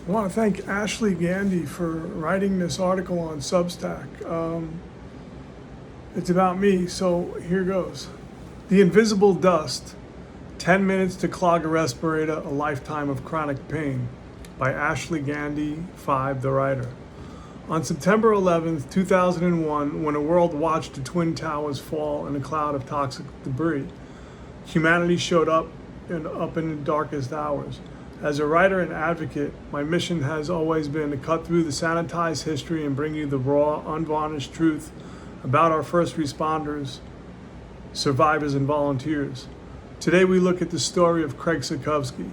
I want to thank Ashley Gandy for writing this article on Substack. It's about me, so here goes. The Invisible Dust, 10 Minutes to Clog a Respirator, A Lifetime of Chronic Pain, by Ashley Gandy, 5, the writer. On September 11th, 2001, when the world watched the Twin Towers fall in a cloud of toxic debris, humanity showed up in the darkest hours. As a writer and advocate, my mission has always been to cut through the sanitized history and bring you the raw, unvarnished truth about our first responders, survivors, and volunteers. Today we look at the story of Craig Zukovsky.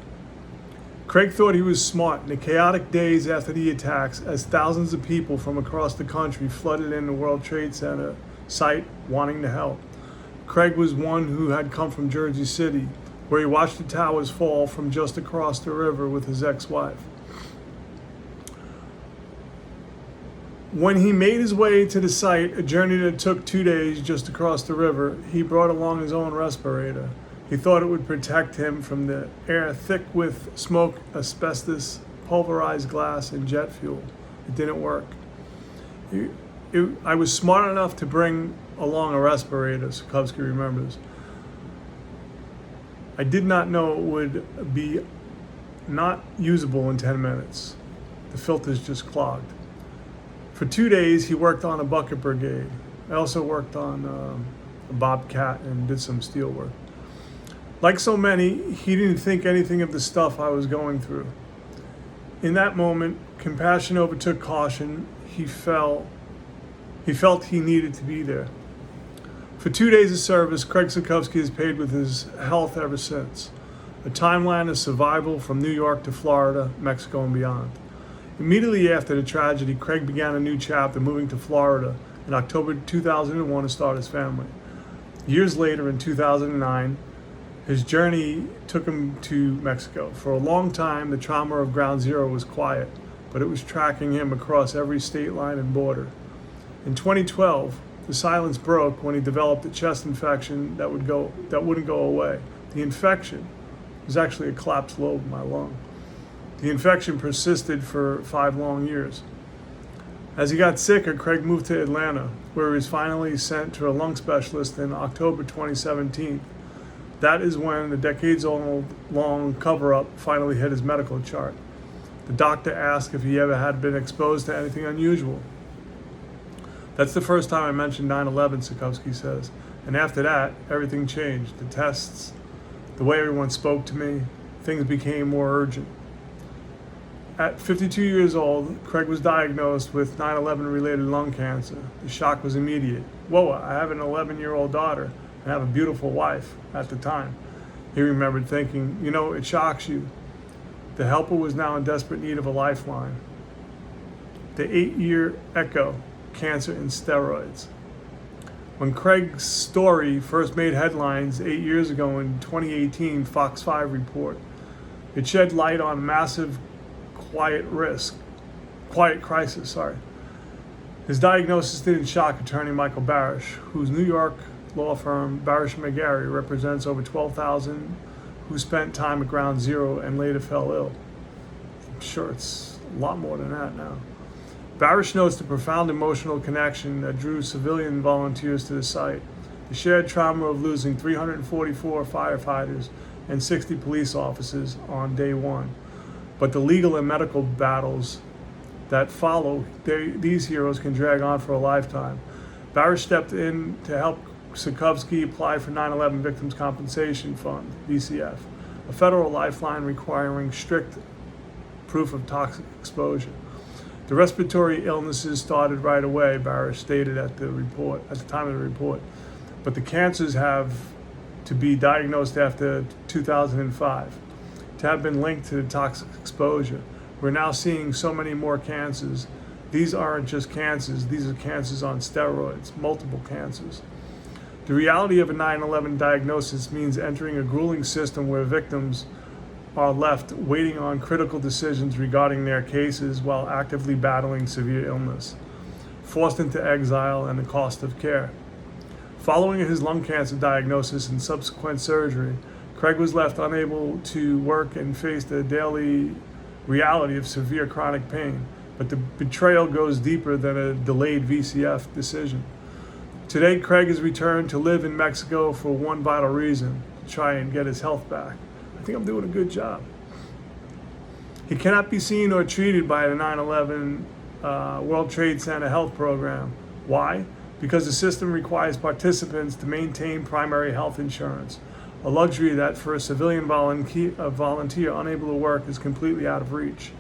Craig thought he was smart in the chaotic days after the attacks, as thousands of people from across the country flooded in the World Trade Center site wanting to help. Craig was one who had come from Jersey City, where he watched the towers fall from just across the river with his ex-wife. When he made his way to the site, a journey that took 2 days just across the river, he brought along his own respirator. He thought it would protect him from the air thick with smoke, asbestos, pulverized glass, and jet fuel. It didn't work. I was smart enough to bring along a respirator, Zukovsky remembers. I did not know it would be not usable in 10 minutes. The filters just clogged. For 2 days, he worked on a bucket brigade. I also worked on a bobcat and did some steel work. Like so many, he didn't think anything of the stuff I was going through. In that moment, compassion overtook caution. He felt he needed to be there. For 2 days of service, Craig Zukovsky has paid with his health ever since. A timeline of survival from New York to Florida, Mexico, and beyond. Immediately after the tragedy, Craig began a new chapter, moving to Florida in October 2001 to start his family. Years later, in 2009, his journey took him to Mexico. For a long time, the trauma of Ground Zero was quiet, but it was tracking him across every state line and border. In 2012, the silence broke when he developed a chest infection that wouldn't go away. The infection was actually a collapsed lobe in my lung. The infection persisted for 5 long years. As he got sicker, Craig moved to Atlanta, where he was finally sent to a lung specialist in October 2017. That is when the decades-long cover-up finally hit his medical chart. The doctor asked if he ever had been exposed to anything unusual. That's the first time I mentioned 9/11, Zukovsky says. And after that, everything changed. The tests, the way everyone spoke to me, things became more urgent. At 52 years old, Craig was diagnosed with 9/11-related lung cancer. The shock was immediate. Whoa, I have an 11-year-old daughter and have a beautiful wife at the time. He remembered thinking, it shocks you. The helper was now in desperate need of a lifeline. The 8-year echo. Cancer and steroids. When Craig's story first made headlines 8 years ago in 2018 Fox 5 report, it shed light on massive quiet crisis. His diagnosis didn't shock attorney Michael Barish, whose New York law firm Barish McGarry represents over 12,000 who spent time at Ground Zero and later fell ill. I'm sure it's a lot more than that now. Barish notes the profound emotional connection that drew civilian volunteers to the site, the shared trauma of losing 344 firefighters and 60 police officers on day one, but the legal and medical battles that follow, these heroes can drag on for a lifetime. Barish stepped in to help Zukovsky apply for 9/11 Victims Compensation Fund, VCF, a federal lifeline requiring strict proof of toxic exposure. The respiratory illnesses started right away, Barish stated at the time of the report, but the cancers have to be diagnosed after 2005 to have been linked to the toxic exposure. We're now seeing so many more cancers. These aren't just cancers, these are cancers on steroids, multiple cancers. The reality of a 9/11 diagnosis means entering a grueling system where victims are left waiting on critical decisions regarding their cases while actively battling severe illness, forced into exile and the cost of care. Following his lung cancer diagnosis and subsequent surgery, Craig was left unable to work and faced a daily reality of severe chronic pain, but the betrayal goes deeper than a delayed VCF decision. Today, Craig has returned to live in Mexico for one vital reason: to try and get his health back. I think I'm doing a good job. He cannot be seen or treated by the 9/11 World Trade Center health program. Why? Because the system requires participants to maintain primary health insurance, a luxury that for a civilian volunteer unable to work is completely out of reach.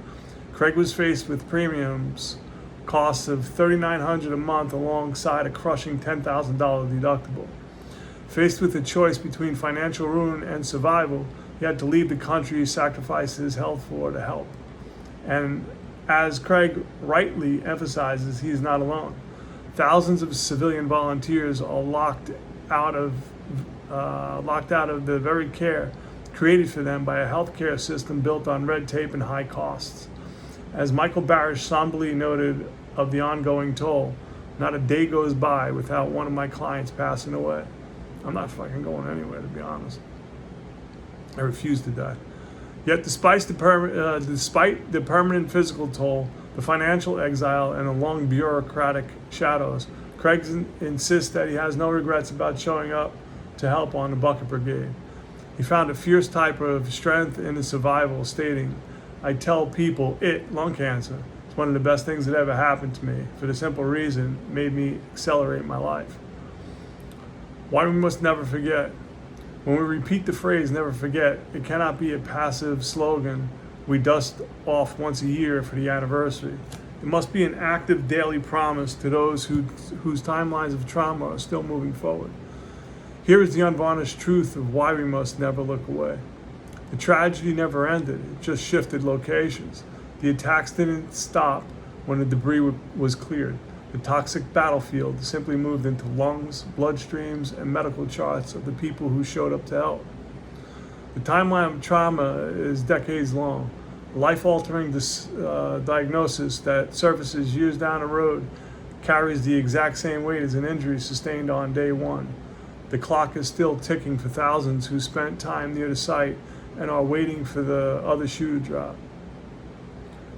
Craig was faced with premiums, costs of $3,900 a month alongside a crushing $10,000 deductible. Faced with a choice between financial ruin and survival, he had to leave the country he sacrificed his health for to help. And as Craig rightly emphasizes, he is not alone. Thousands of civilian volunteers are locked out of the very care created for them by a healthcare system built on red tape and high costs. As Michael Barish somberly noted of the ongoing toll, not a day goes by without one of my clients passing away. I'm not fucking going anywhere, to be honest. I refuse to die. Yet despite the permanent physical toll, the financial exile, and the long bureaucratic shadows, Craig insists that he has no regrets about showing up to help on the Bucket Brigade. He found a fierce type of strength in his survival, stating, "I tell people lung cancer, is one of the best things that ever happened to me, for the simple reason it made me accelerate my life." Why we must never forget. When we repeat the phrase "never forget," it cannot be a passive slogan we dust off once a year for the anniversary. It must be an active daily promise to those whose timelines of trauma are still moving forward. Here is the unvarnished truth of why we must never look away. The tragedy never ended, it just shifted locations. The attacks didn't stop when the debris was cleared. The toxic battlefield simply moved into lungs, bloodstreams, and medical charts of the people who showed up to help. The timeline of trauma is decades long. A life-altering diagnosis that surfaces years down the road carries the exact same weight as an injury sustained on day one. The clock is still ticking for thousands who spent time near the site and are waiting for the other shoe to drop.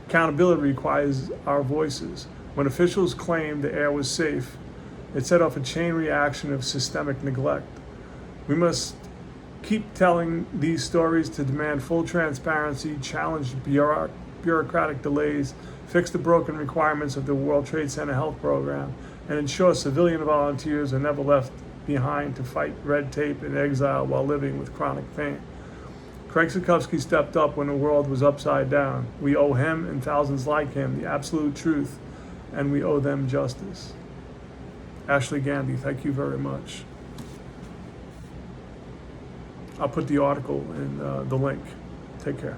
Accountability requires our voices. When officials claimed the air was safe, it set off a chain reaction of systemic neglect. We must keep telling these stories to demand full transparency, challenge bureaucratic delays, fix the broken requirements of the World Trade Center health program, and ensure civilian volunteers are never left behind to fight red tape and exile while living with chronic pain. Craig Sikowski stepped up when the world was upside down. We owe him and thousands like him the absolute truth, and we owe them justice. Ashley Gandy, thank you very much. I'll put the article in the link. Take care.